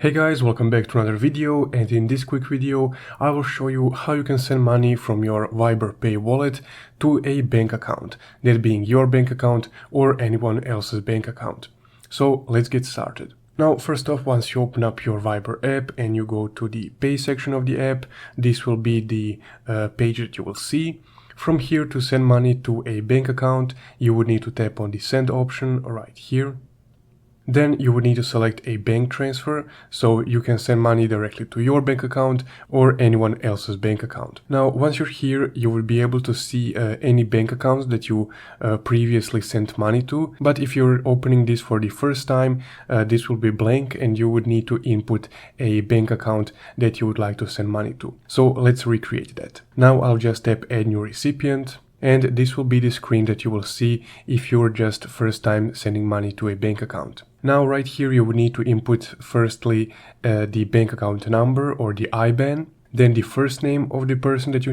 Hey guys, welcome back to another video, and in this quick video I will show you how you can send money from your Viber Pay wallet to a bank account, that being your bank account or anyone else's bank account. So let's get started. Now first off, once you open up your Viber app and you go to the Pay section of the app, this will be the page that you will see. From here, to send money to a bank account, you would need to tap on the Send option right here. Then you would need to select a bank transfer, so you can send money directly to your bank account or anyone else's bank account. Now, once you're here, you will be able to see any bank accounts that you previously sent money to. But if you're opening this for the first time, this will be blank and you would need to input a bank account that you would like to send money to. So let's recreate that. Now I'll just tap Add New Recipient. And this will be the screen that you will see if you're just first time sending money to a bank account. Now right here you will need to input firstly the bank account number or the IBAN, then the first name of the person that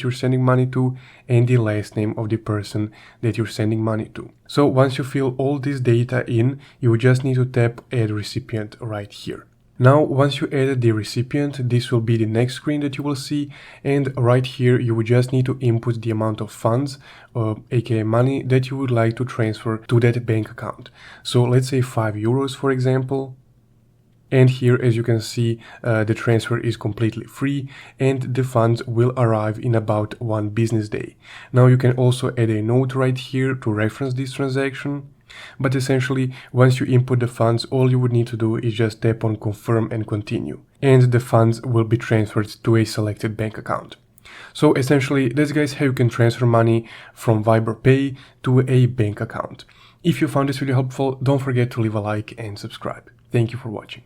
you're sending money to, and the last name of the person that you're sending money to. So once you fill all this data in, you just need to tap Add Recipient right here. Now, once you added the recipient, this will be the next screen that you will see, and right here you would just need to input the amount of funds, aka money, that you would like to transfer to that bank account. So let's say €5 for example. And here, as you can see, the transfer is completely free and the funds will arrive in about 1 business day. Now you can also add a note right here to reference this transaction. But essentially, once you input the funds, all you would need to do is just tap on Confirm and Continue, and the funds will be transferred to a selected bank account. So essentially, that's guys how you can transfer money from Viber Pay to a bank account. If you found this video helpful, don't forget to leave a like and subscribe. Thank you for watching.